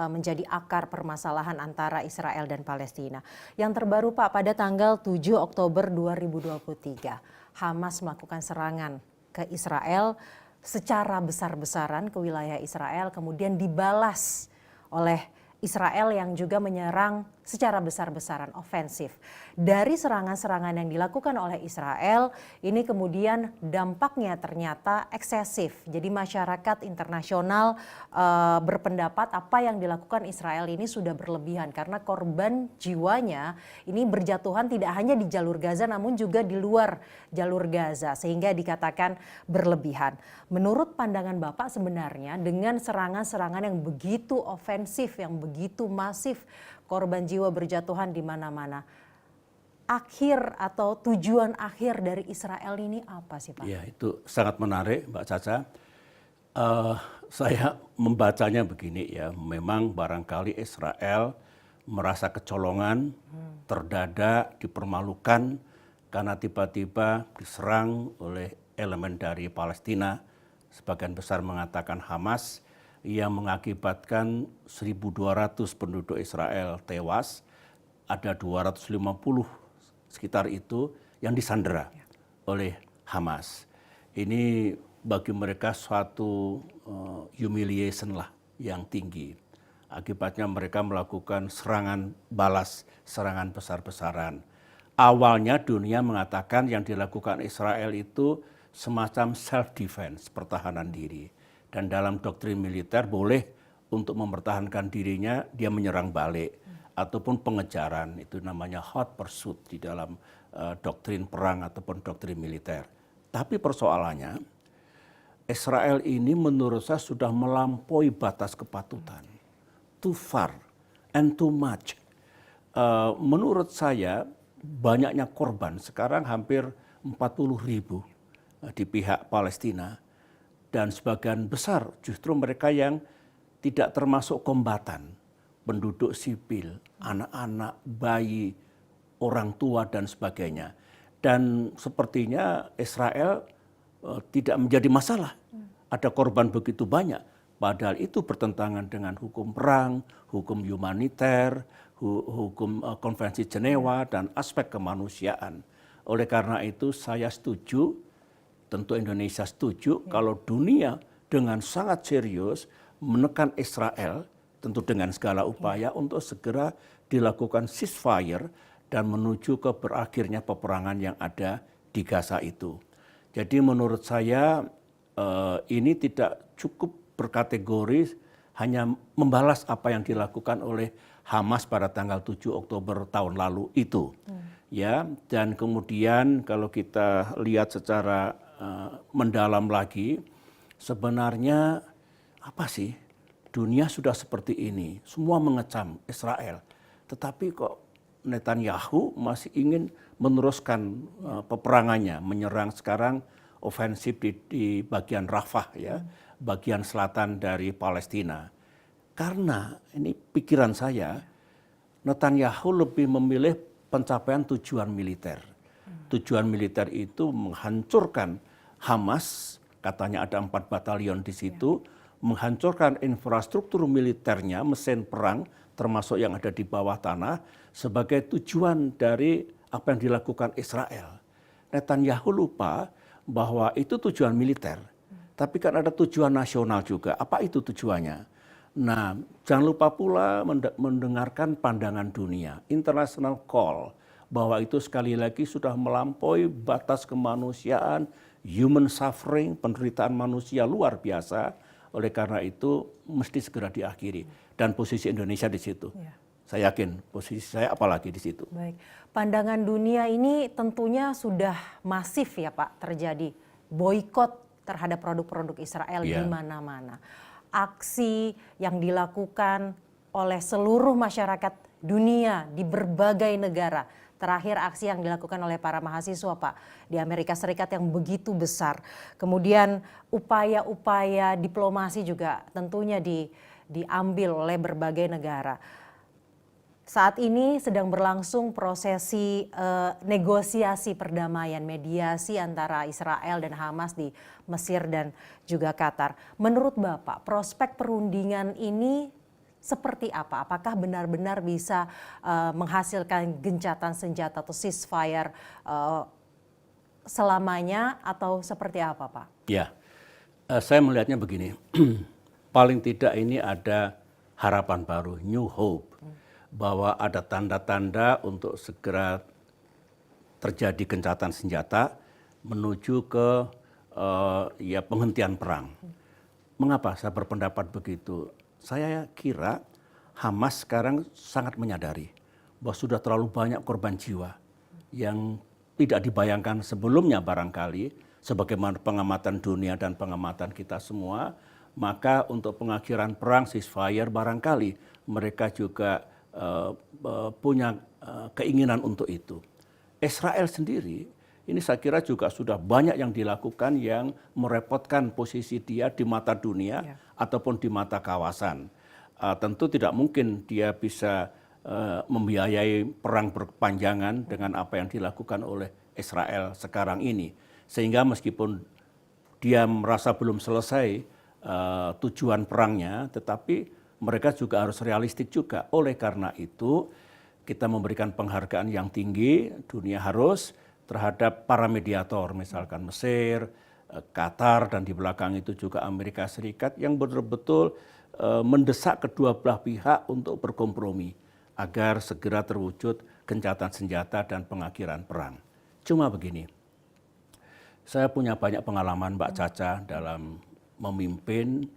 menjadi akar permasalahan antara Israel dan Palestina. Yang terbaru Pak, pada tanggal 7 Oktober 2023, Hamas melakukan serangan ke Israel secara besar-besaran ke wilayah Israel, kemudian dibalas oleh Israel yang juga menyerang secara besar-besaran ofensif. Dari serangan-serangan yang dilakukan oleh Israel, ini kemudian dampaknya ternyata eksesif. Jadi masyarakat internasional berpendapat apa yang dilakukan Israel ini sudah berlebihan. Karena korban jiwanya ini berjatuhan tidak hanya di jalur Gaza namun juga di luar jalur Gaza. Sehingga dikatakan berlebihan. Menurut pandangan Bapak sebenarnya dengan serangan-serangan yang begitu ofensif, yang begitu masif, korban jiwa berjatuhan di mana-mana. Akhir atau tujuan akhir dari Israel ini apa sih Pak? Ya, itu sangat menarik Mbak Caca. Saya membacanya begini ya, memang barangkali Israel merasa kecolongan, terdadak, dipermalukan karena tiba-tiba diserang oleh elemen dari Palestina. Sebagian besar mengatakan Hamas, yang mengakibatkan 1.200 penduduk Israel tewas, ada 250 sekitar itu yang disandera oleh Hamas. Ini bagi mereka suatu humiliation lah yang tinggi. Akibatnya mereka melakukan serangan balas, serangan besar-besaran. Awalnya dunia mengatakan yang dilakukan Israel itu semacam self-defense, pertahanan diri. Dan dalam doktrin militer boleh untuk mempertahankan dirinya dia menyerang balik ataupun pengejaran, itu namanya hot pursuit di dalam doktrin perang ataupun doktrin militer. Tapi persoalannya Israel ini menurut saya sudah melampaui batas kepatutan, too far and too much. Menurut saya banyaknya korban, sekarang hampir 40.000 di pihak Palestina. Dan sebagian besar justru mereka yang tidak termasuk kombatan, penduduk sipil, anak-anak, bayi, orang tua dan sebagainya. Dan sepertinya Israel tidak menjadi masalah. Ada korban begitu banyak, padahal itu bertentangan dengan hukum perang, hukum humaniter, hukum konvensi Jenewa dan aspek kemanusiaan. Oleh karena itu saya setuju, tentu Indonesia setuju kalau dunia dengan sangat serius menekan Israel, tentu dengan segala upaya untuk segera dilakukan ceasefire dan menuju ke berakhirnya peperangan yang ada di Gaza itu. Jadi menurut saya ini tidak cukup berkategori hanya membalas apa yang dilakukan oleh Hamas pada tanggal 7 Oktober tahun lalu itu. Ya, dan kemudian kalau kita lihat secara mendalam lagi, sebenarnya apa sih? Dunia sudah seperti ini, semua mengecam Israel. Tetapi kok Netanyahu masih ingin meneruskan peperangannya, menyerang sekarang ofensif di bagian Rafah ya, bagian selatan dari Palestina. Karena ini pikiran saya, Netanyahu lebih memilih pencapaian tujuan militer. Tujuan militer itu menghancurkan Hamas, katanya ada 4 batalion di situ, menghancurkan infrastruktur militernya, mesin perang, termasuk yang ada di bawah tanah, sebagai tujuan dari apa yang dilakukan Israel. Netanyahu lupa bahwa itu tujuan militer, tapi kan ada tujuan nasional juga. Apa itu tujuannya? Nah, jangan lupa pula mendengarkan pandangan dunia, international call, bahwa itu sekali lagi sudah melampaui batas kemanusiaan, human suffering, penderitaan manusia luar biasa. Oleh karena itu mesti segera diakhiri, dan posisi Indonesia di situ. Ya. Saya yakin posisi saya apalagi di situ. Baik, pandangan dunia ini tentunya sudah masif ya Pak terjadi, boikot terhadap produk-produk Israel di mana-mana. Aksi yang dilakukan oleh seluruh masyarakat dunia di berbagai negara. Terakhir aksi yang dilakukan oleh para mahasiswa Pak di Amerika Serikat yang begitu besar. Kemudian upaya-upaya diplomasi juga tentunya diambil oleh berbagai negara. Saat ini sedang berlangsung prosesi negosiasi perdamaian, mediasi antara Israel dan Hamas di Mesir dan juga Qatar. Menurut Bapak, prospek perundingan ini seperti apa? Apakah benar-benar bisa menghasilkan gencatan senjata atau ceasefire selamanya atau seperti apa Pak? Ya, saya melihatnya begini, paling tidak ini ada harapan baru, new hope. Bahwa ada tanda-tanda untuk segera terjadi gencatan senjata menuju ke penghentian perang. Mengapa saya berpendapat begitu? Saya kira Hamas sekarang sangat menyadari bahwa sudah terlalu banyak korban jiwa yang tidak dibayangkan sebelumnya barangkali, sebagaimana pengamatan dunia dan pengamatan kita semua, maka untuk pengakhiran perang ceasefire barangkali mereka juga punya keinginan untuk itu. Israel sendiri, ini saya kira juga sudah banyak yang dilakukan yang merepotkan posisi dia di mata dunia ataupun di mata kawasan. Tentu tidak mungkin dia bisa membiayai perang berkepanjangan dengan apa yang dilakukan oleh Israel sekarang ini. Sehingga meskipun dia merasa belum selesai tujuan perangnya, tetapi mereka juga harus realistik juga. Oleh karena itu, kita memberikan penghargaan yang tinggi, dunia harus, terhadap para mediator, misalkan Mesir, Qatar, dan di belakang itu juga Amerika Serikat, yang betul-betul mendesak kedua belah pihak untuk berkompromi, agar segera terwujud gencatan senjata dan pengakhiran perang. Cuma begini, saya punya banyak pengalaman Mbak Caca dalam memimpin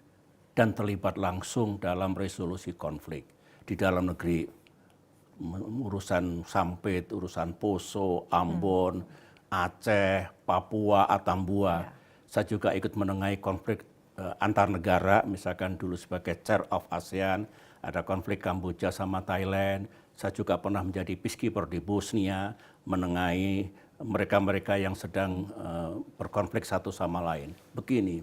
dan terlibat langsung dalam resolusi konflik di dalam negeri, urusan Sampit, urusan Poso, Ambon, Aceh, Papua, Atambua. Saya juga ikut menengahi konflik antar negara, misalkan dulu sebagai Chair of ASEAN, ada konflik Kamboja sama Thailand. Saya juga pernah menjadi peacekeeper di Bosnia, menengahi mereka-mereka yang sedang berkonflik satu sama lain. Begini,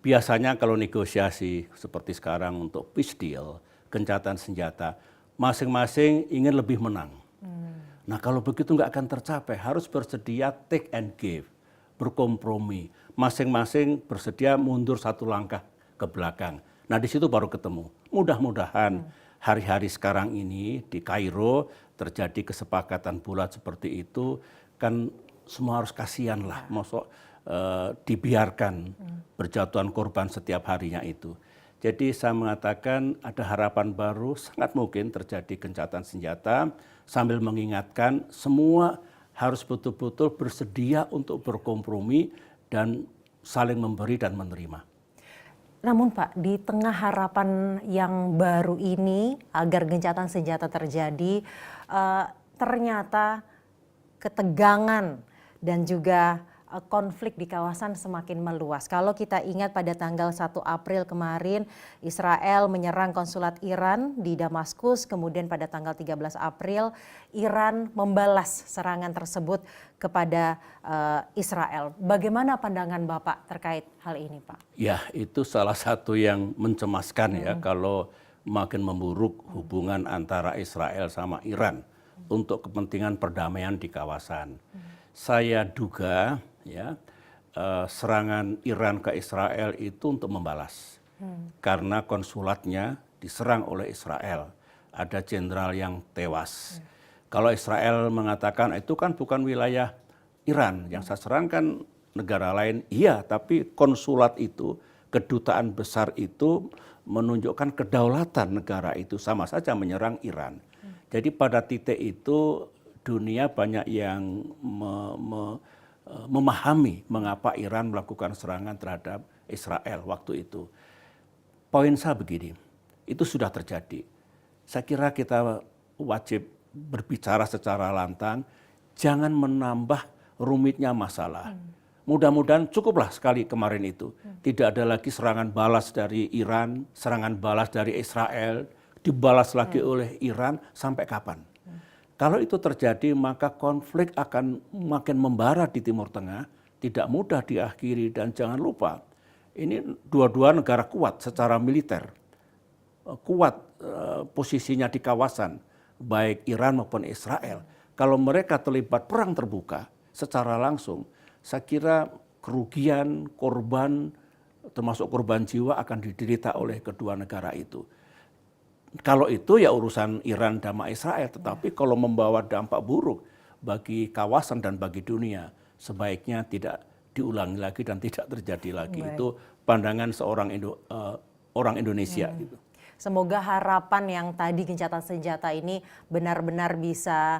biasanya kalau negosiasi seperti sekarang untuk peace deal, gencatan senjata, masing-masing ingin lebih menang. Nah kalau begitu nggak akan tercapai, harus bersedia take and give, berkompromi. Masing-masing bersedia mundur satu langkah ke belakang. Nah di situ baru ketemu. Mudah-mudahan hari-hari sekarang ini di Kairo terjadi kesepakatan bulat seperti itu, kan semua harus kasihan lah, maksud dibiarkan berjatuhan korban setiap harinya itu. Jadi saya mengatakan ada harapan baru, sangat mungkin terjadi gencatan senjata sambil mengingatkan semua harus betul-betul bersedia untuk berkompromi dan saling memberi dan menerima. Namun Pak, di tengah harapan yang baru ini agar gencatan senjata terjadi, ternyata ketegangan dan juga konflik di kawasan semakin meluas. Kalau kita ingat pada tanggal 1 April kemarin, Israel menyerang konsulat Iran di Damaskus, kemudian pada tanggal 13 April, Iran membalas serangan tersebut kepada Israel. Bagaimana pandangan Bapak terkait hal ini, Pak? Ya, itu salah satu yang mencemaskan ya, kalau makin memburuk hubungan antara Israel sama Iran untuk kepentingan perdamaian di kawasan. Saya duga ya, serangan Iran ke Israel itu untuk membalas, karena konsulatnya diserang oleh Israel, ada jenderal yang tewas. Kalau Israel mengatakan itu kan bukan wilayah Iran, yang saya serang kan negara lain, iya, tapi konsulat itu, kedutaan besar itu menunjukkan kedaulatan negara itu, sama saja menyerang Iran. Jadi pada titik itu dunia banyak yang memahami mengapa Iran melakukan serangan terhadap Israel waktu itu. Poin saya begini, itu sudah terjadi. Saya kira kita wajib berbicara secara lantang, jangan menambah rumitnya masalah. Mudah-mudahan cukuplah sekali kemarin itu. Tidak ada lagi serangan balas dari Iran, serangan balas dari Israel, dibalas lagi oleh Iran, sampai kapan? Kalau itu terjadi, maka konflik akan makin membara di Timur Tengah, tidak mudah diakhiri. Dan jangan lupa, ini dua-dua negara kuat secara militer, kuat posisinya di kawasan, baik Iran maupun Israel. Kalau mereka terlibat perang terbuka secara langsung, saya kira kerugian, korban, termasuk korban jiwa akan diderita oleh kedua negara itu. Kalau itu ya urusan Iran sama Israel, tetapi kalau membawa dampak buruk bagi kawasan dan bagi dunia, sebaiknya tidak diulangi lagi dan tidak terjadi lagi. Baik. Itu pandangan seorang orang Indonesia gitu. Semoga harapan yang tadi gencatan senjata ini benar-benar bisa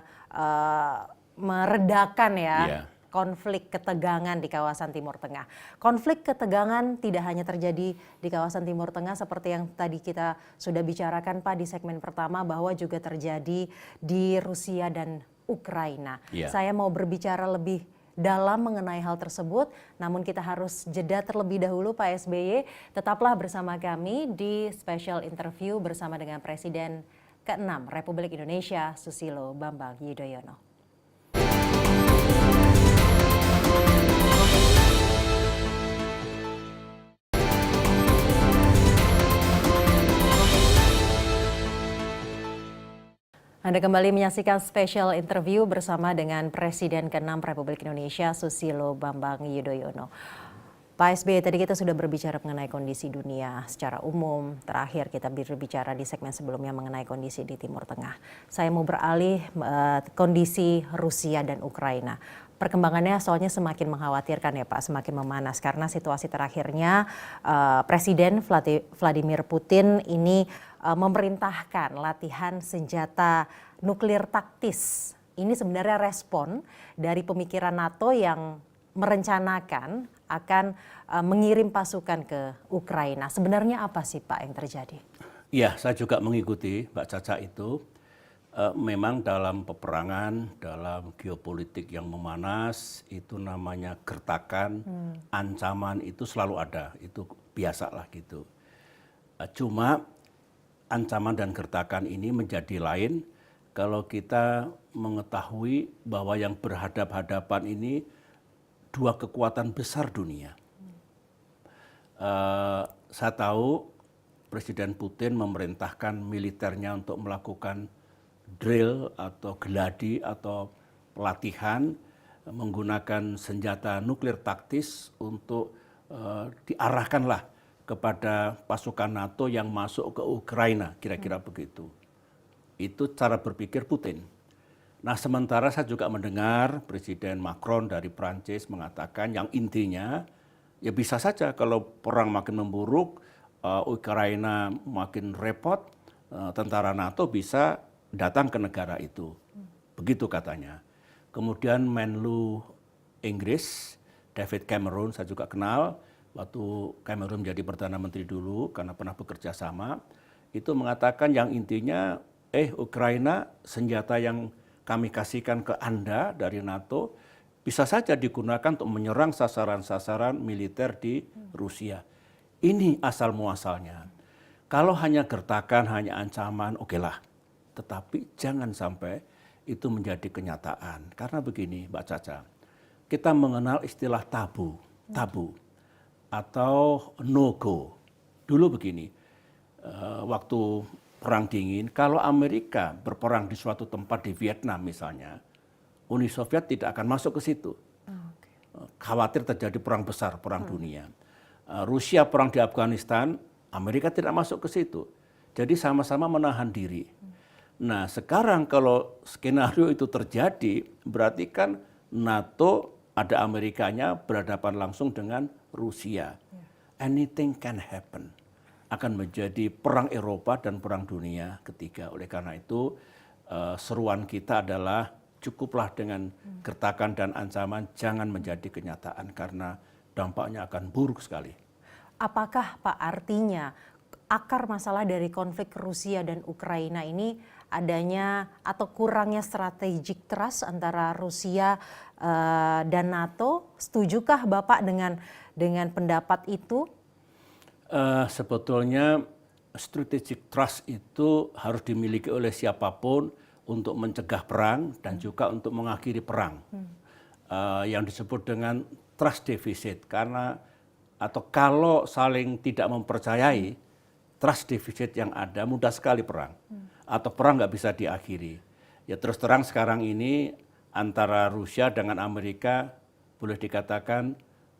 meredakan ya. Iya. Konflik ketegangan di kawasan Timur Tengah. Konflik ketegangan tidak hanya terjadi di kawasan Timur Tengah seperti yang tadi kita sudah bicarakan Pak di segmen pertama, bahwa juga terjadi di Rusia dan Ukraina. Yeah. Saya mau berbicara lebih dalam mengenai hal tersebut, namun kita harus jeda terlebih dahulu Pak SBY. Tetaplah bersama kami di special interview bersama dengan Presiden ke-6 Republik Indonesia, Susilo Bambang Yudhoyono. Anda kembali menyaksikan special interview bersama dengan Presiden ke-6 Republik Indonesia, Susilo Bambang Yudhoyono. Pak SBY, tadi kita sudah berbicara mengenai kondisi dunia secara umum. Terakhir kita berbicara di segmen sebelumnya mengenai kondisi di Timur Tengah. Saya mau beralih kondisi Rusia dan Ukraina. Perkembangannya soalnya semakin mengkhawatirkan ya Pak, semakin memanas karena situasi terakhirnya Presiden Vladimir Putin ini memerintahkan latihan senjata nuklir taktis. Ini sebenarnya respon dari pemikiran NATO yang merencanakan akan mengirim pasukan ke Ukraina. Sebenarnya apa sih Pak yang terjadi? Ya, saya juga mengikuti Mbak Caca itu. Memang dalam peperangan, dalam geopolitik yang memanas, itu namanya gertakan, ancaman itu selalu ada. Itu biasalah gitu. Cuma ancaman dan gertakan ini menjadi lain kalau kita mengetahui bahwa yang berhadap-hadapan ini dua kekuatan besar dunia. Saya tahu Presiden Putin memerintahkan militernya untuk melakukan drill atau geladi atau pelatihan menggunakan senjata nuklir taktis untuk diarahkanlah kepada pasukan NATO yang masuk ke Ukraina, kira-kira begitu. Itu cara berpikir Putin. Nah, sementara saya juga mendengar Presiden Macron dari Prancis mengatakan yang intinya ya bisa saja kalau perang makin memburuk, Ukraina makin repot, tentara NATO bisa datang ke negara itu. Begitu katanya. Kemudian Menlu Inggris, David Cameron, saya juga kenal, waktu Cameron menjadi Perdana Menteri dulu, karena pernah bekerja sama, itu mengatakan yang intinya, Ukraina, senjata yang kami kasihkan ke Anda dari NATO, bisa saja digunakan untuk menyerang sasaran-sasaran militer di Rusia. Ini asal muasalnya. Kalau hanya gertakan, hanya ancaman, okelah. Tetapi jangan sampai itu menjadi kenyataan. Karena begini, Mbak Caca, kita mengenal istilah tabu atau no-go. Dulu begini, waktu Perang Dingin, kalau Amerika berperang di suatu tempat di Vietnam misalnya, Uni Soviet tidak akan masuk ke situ. Khawatir terjadi perang besar, perang dunia. Rusia perang di Afghanistan, Amerika tidak masuk ke situ. Jadi sama-sama menahan diri. Nah, sekarang kalau skenario itu terjadi, berarti kan NATO ada Amerikanya berhadapan langsung dengan Rusia. Anything can happen. Akan menjadi perang Eropa dan perang dunia ketiga. Oleh karena itu, seruan kita adalah cukuplah dengan gertakan dan ancaman, jangan menjadi kenyataan karena dampaknya akan buruk sekali. Apakah Pak artinya akar masalah dari konflik Rusia dan Ukraina ini adanya atau kurangnya strategic trust antara Rusia dan NATO? Setujukah Bapak dengan pendapat itu? Sebetulnya strategic trust itu harus dimiliki oleh siapapun untuk mencegah perang dan juga untuk mengakhiri perang. Yang disebut dengan trust deficit, karena atau kalau saling tidak mempercayai, trust deficit yang ada mudah sekali perang. Atau perang nggak bisa diakhiri. Ya terus terang sekarang ini antara Rusia dengan Amerika boleh dikatakan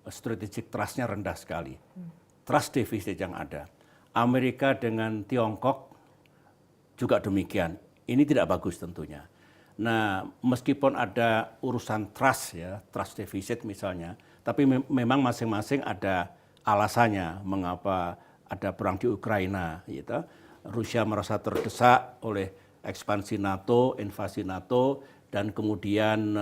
strategic trust-nya rendah sekali. Trust deficit yang ada. Amerika dengan Tiongkok juga demikian. Ini tidak bagus tentunya. Nah, meskipun ada urusan trust ya, trust deficit misalnya, tapi memang masing-masing ada alasannya mengapa ada perang di Ukraina. Gitu. Rusia merasa terdesak oleh ekspansi NATO, invasi NATO, dan kemudian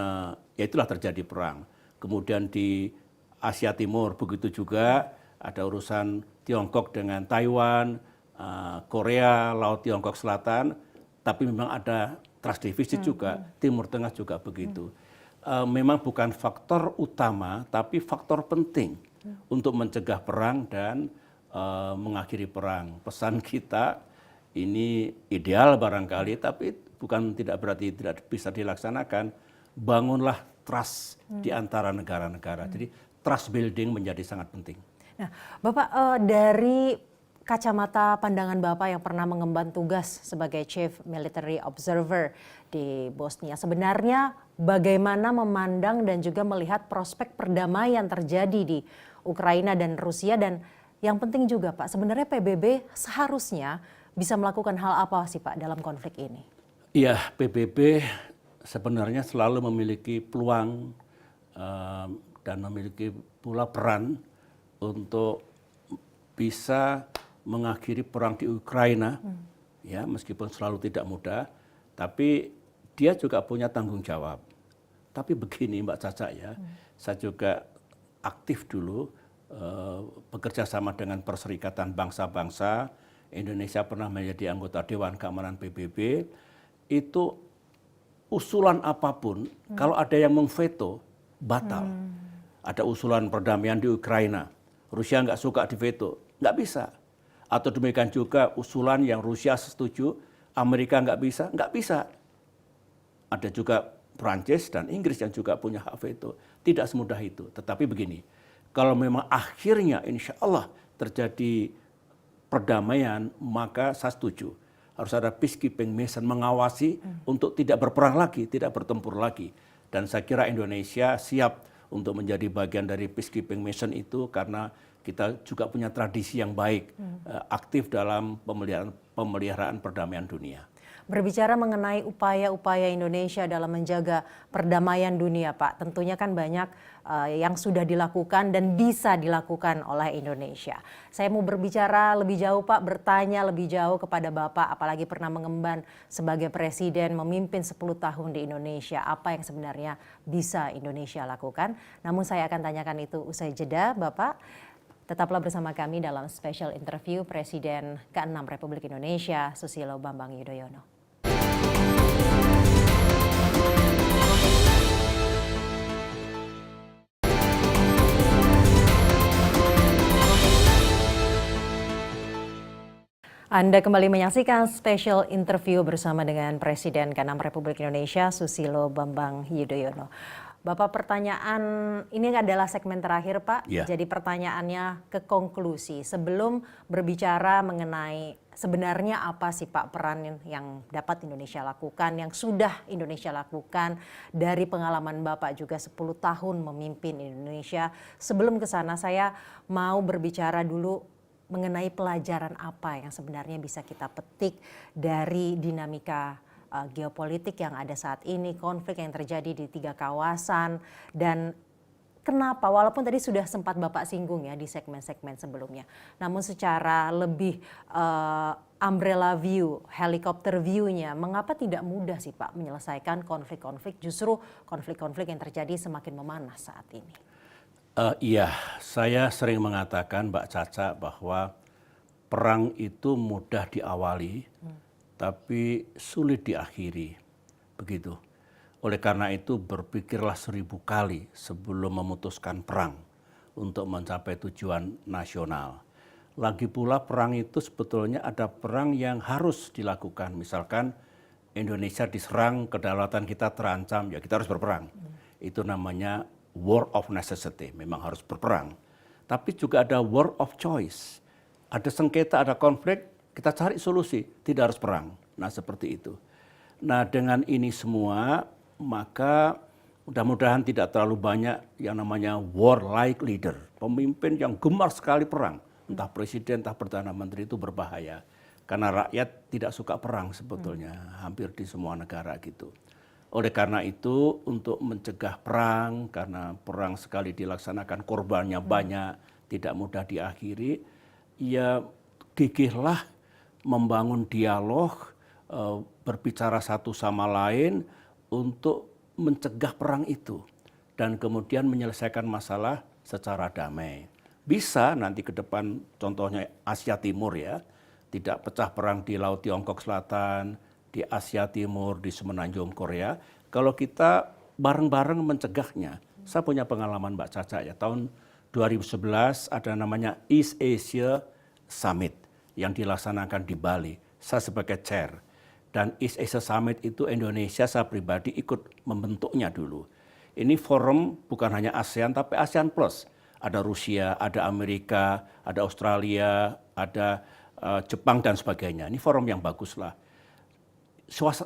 ya itulah terjadi perang. Kemudian di Asia Timur begitu juga ada urusan Tiongkok dengan Taiwan, Korea, Laut Tiongkok Selatan. Tapi memang ada trust deficit juga, Timur Tengah juga begitu. Memang bukan faktor utama, tapi faktor penting untuk mencegah perang dan mengakhiri perang. Pesan kita ini ideal barangkali, tapi bukan tidak berarti tidak bisa dilaksanakan. Bangunlah trust di antara negara-negara. Jadi trust building menjadi sangat penting. Nah, Bapak dari kacamata pandangan Bapak yang pernah mengemban tugas sebagai Chief Military Observer di Bosnia, sebenarnya bagaimana memandang dan juga melihat prospek perdamaian terjadi di Ukraina dan Rusia, dan yang penting juga Pak, sebenarnya PBB seharusnya bisa melakukan hal apa sih Pak dalam konflik ini? Iya, PBB sebenarnya selalu memiliki peluang dan memiliki pula peran untuk bisa mengakhiri perang di Ukraina, ya meskipun selalu tidak mudah, tapi dia juga punya tanggung jawab. Tapi begini Mbak Caca ya, saya juga aktif dulu bekerja sama dengan Perserikatan Bangsa-Bangsa. Indonesia pernah menjadi anggota Dewan Keamanan PBB. Itu usulan apapun, kalau ada yang memveto, batal. Ada usulan perdamaian di Ukraina, Rusia nggak suka diveto, nggak bisa. Atau demikian juga usulan yang Rusia setuju, Amerika nggak bisa. Ada juga Prancis dan Inggris yang juga punya hak veto. Tidak semudah itu. Tetapi begini, kalau memang akhirnya insya Allah terjadi perdamaian, maka saya setuju. Harus ada peacekeeping mission mengawasi untuk tidak berperang lagi, tidak bertempur lagi. Dan saya kira Indonesia siap untuk menjadi bagian dari peacekeeping mission itu karena kita juga punya tradisi yang baik, aktif dalam pemeliharaan perdamaian dunia. Berbicara mengenai upaya-upaya Indonesia dalam menjaga perdamaian dunia, Pak, tentunya kan banyak yang sudah dilakukan dan bisa dilakukan oleh Indonesia. Saya mau berbicara lebih jauh, Pak, bertanya lebih jauh kepada Bapak, apalagi pernah mengemban sebagai presiden memimpin 10 tahun di Indonesia. Apa yang sebenarnya bisa Indonesia lakukan? Namun saya akan tanyakan itu usai jeda, Bapak. Tetaplah bersama kami dalam special interview Presiden ke-6 Republik Indonesia, Susilo Bambang Yudhoyono. Anda kembali menyaksikan special interview bersama dengan Presiden ke-6 Republik Indonesia, Susilo Bambang Yudhoyono. Bapak, pertanyaan ini adalah segmen terakhir, Pak. Ya. Jadi pertanyaannya ke konklusi. Sebelum berbicara mengenai sebenarnya apa sih, Pak, peran yang dapat Indonesia lakukan, yang sudah Indonesia lakukan dari pengalaman Bapak juga 10 tahun memimpin Indonesia. Sebelum ke sana saya mau berbicara dulu mengenai pelajaran apa yang sebenarnya bisa kita petik dari dinamika geopolitik yang ada saat ini, konflik yang terjadi di 3 kawasan, dan kenapa, walaupun tadi sudah sempat Bapak singgung ya di segmen-segmen sebelumnya, namun secara lebih umbrella view, helikopter view-nya, mengapa tidak mudah sih Pak menyelesaikan konflik-konflik, justru konflik-konflik yang terjadi semakin memanas saat ini? Iya, saya sering mengatakan Mbak Caca bahwa perang itu mudah diawali, tapi sulit diakhiri, begitu. Oleh karena itu berpikirlah 1000 kali sebelum memutuskan perang untuk mencapai tujuan nasional. Lagi pula perang itu sebetulnya ada perang yang harus dilakukan. Misalkan Indonesia diserang, kedaulatan kita terancam, ya kita harus berperang. Itu namanya war of necessity, memang harus berperang. Tapi juga ada war of choice. Ada sengketa, ada konflik, kita cari solusi, tidak harus perang. Nah seperti itu. Nah dengan ini semua, maka mudah-mudahan tidak terlalu banyak yang namanya warlike leader. Pemimpin yang gemar sekali perang. Entah presiden, entah Perdana Menteri, itu berbahaya. Karena rakyat tidak suka perang sebetulnya, hampir di semua negara gitu. Oleh karena itu untuk mencegah perang, karena perang sekali dilaksanakan korbannya banyak, tidak mudah diakhiri, ya gigihlah membangun dialog, berbicara satu sama lain untuk mencegah perang itu. Dan kemudian menyelesaikan masalah secara damai. Bisa nanti ke depan contohnya Asia Timur ya, tidak pecah perang di Laut Tiongkok Selatan, di Asia Timur, di Semenanjung Korea, kalau kita bareng-bareng mencegahnya. Saya punya pengalaman Mbak Caca ya, tahun 2011 ada namanya East Asia Summit yang dilaksanakan di Bali. Saya sebagai chair. Dan East Asia Summit itu Indonesia, saya pribadi ikut membentuknya dulu. Ini forum bukan hanya ASEAN, tapi ASEAN Plus. Ada Rusia, ada Amerika, ada Australia, ada Jepang dan sebagainya. Ini forum yang bagus lah.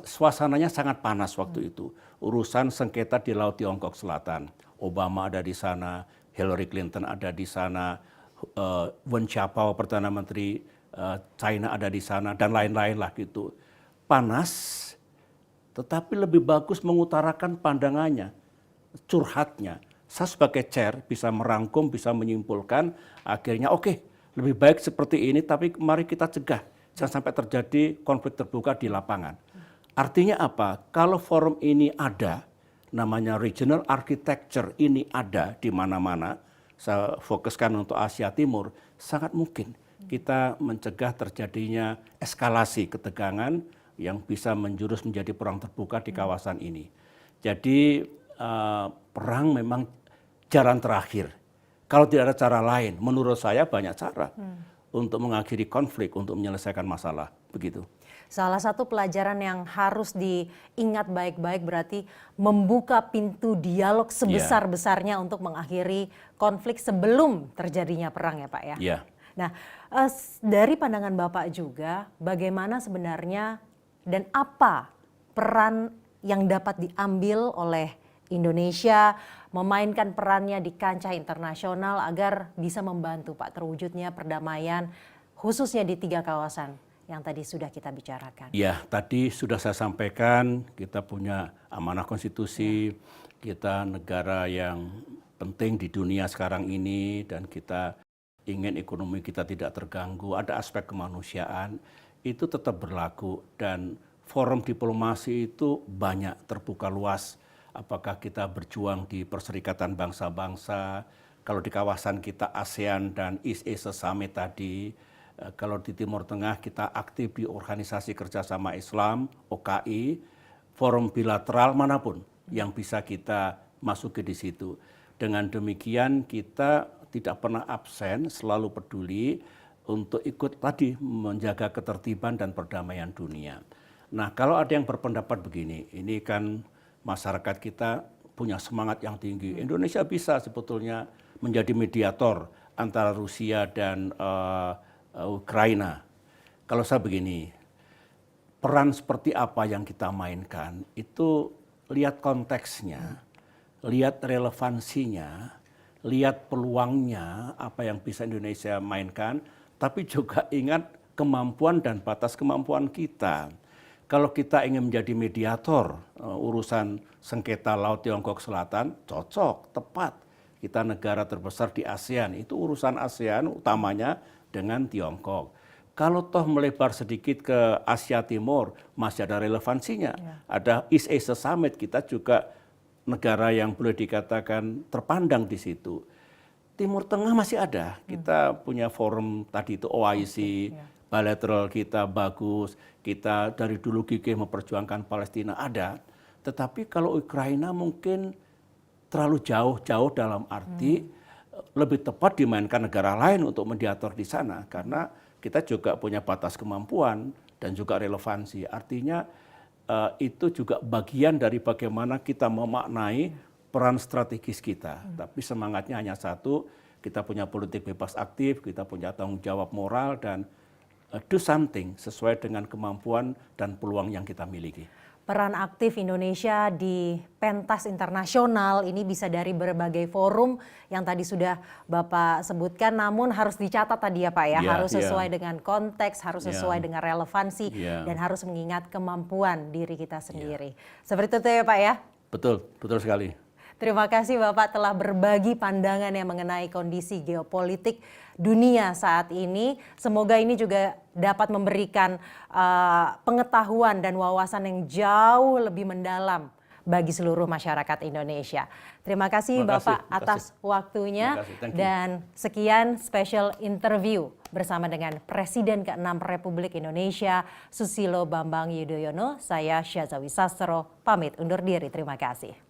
Suasananya sangat panas waktu itu. Urusan sengketa di Laut Tiongkok Selatan. Obama ada di sana, Hillary Clinton ada di sana, Wen Jiabao Perdana Menteri China ada di sana, dan lain-lain lah gitu. Panas, tetapi lebih bagus mengutarakan pandangannya, curhatnya. Saya sebagai chair bisa merangkum, bisa menyimpulkan, akhirnya oke, lebih baik seperti ini, tapi mari kita cegah. Jangan sampai terjadi konflik terbuka di lapangan. Artinya apa? Kalau forum ini ada, namanya regional architecture ini ada di mana-mana, saya fokuskan untuk Asia Timur, sangat mungkin kita mencegah terjadinya eskalasi ketegangan yang bisa menjurus menjadi perang terbuka di kawasan ini. Jadi perang memang jalan terakhir. Kalau tidak ada cara lain, menurut saya banyak cara untuk mengakhiri konflik, untuk menyelesaikan masalah, begitu. Salah satu pelajaran yang harus diingat baik-baik berarti membuka pintu dialog sebesar-besarnya untuk mengakhiri konflik sebelum terjadinya perang ya Pak ya. Yeah. Nah dari pandangan Bapak juga bagaimana sebenarnya dan apa peran yang dapat diambil oleh Indonesia memainkan perannya di kancah internasional agar bisa membantu Pak terwujudnya perdamaian khususnya di 3 kawasan yang tadi sudah kita bicarakan? Ya, tadi sudah saya sampaikan kita punya amanah konstitusi, kita negara yang penting di dunia sekarang ini dan kita ingin ekonomi kita tidak terganggu, ada aspek kemanusiaan, itu tetap berlaku dan forum diplomasi itu banyak terbuka luas. Apakah kita berjuang di Perserikatan Bangsa-Bangsa, kalau di kawasan kita ASEAN dan East Asia Summit tadi, kalau di Timur Tengah kita aktif di Organisasi Kerjasama Islam, OKI, forum bilateral manapun yang bisa kita masuki di situ. Dengan demikian kita tidak pernah absen, selalu peduli untuk ikut tadi menjaga ketertiban dan perdamaian dunia. Nah, kalau ada yang berpendapat begini, ini kan masyarakat kita punya semangat yang tinggi. Indonesia bisa sebetulnya menjadi mediator antara Rusia dan Ukraina. Kalau saya begini, peran seperti apa yang kita mainkan itu lihat konteksnya, lihat relevansinya, lihat peluangnya apa yang bisa Indonesia mainkan, tapi juga ingat kemampuan dan batas kemampuan kita. Kalau kita ingin menjadi mediator urusan sengketa Laut Tiongkok Selatan, cocok, tepat. Kita negara terbesar di ASEAN, itu urusan ASEAN utamanya dengan Tiongkok. Kalau toh melebar sedikit ke Asia Timur, masih ada relevansinya. Ada East Asia Summit, kita juga negara yang boleh dikatakan terpandang di situ. Timur Tengah masih ada, kita punya forum tadi itu OIC, bilateral kita bagus, kita dari dulu gigih memperjuangkan Palestina ada. Tetapi kalau Ukraina mungkin terlalu jauh dalam arti lebih tepat dimainkan negara lain untuk mediator di sana karena kita juga punya batas kemampuan dan juga relevansi. Artinya itu juga bagian dari bagaimana kita memaknai peran strategis kita. Tapi semangatnya hanya satu, kita punya politik bebas aktif, kita punya tanggung jawab moral dan do something sesuai dengan kemampuan dan peluang yang kita miliki. Peran aktif Indonesia di pentas internasional ini bisa dari berbagai forum yang tadi sudah Bapak sebutkan, namun harus dicatat tadi ya Pak ya, harus sesuai dengan konteks, harus sesuai dengan relevansi, dan harus mengingat kemampuan diri kita sendiri. Seperti itu ya Pak ya? Betul, betul sekali. Terima kasih Bapak telah berbagi pandangan yang mengenai kondisi geopolitik dunia saat ini. Semoga ini juga dapat memberikan pengetahuan dan wawasan yang jauh lebih mendalam bagi seluruh masyarakat Indonesia. Terima kasih Bapak atas waktunya dan sekian special interview bersama dengan Presiden ke-6 Republik Indonesia Susilo Bambang Yudhoyono. Saya Syazawi Sastro pamit undur diri. Terima kasih.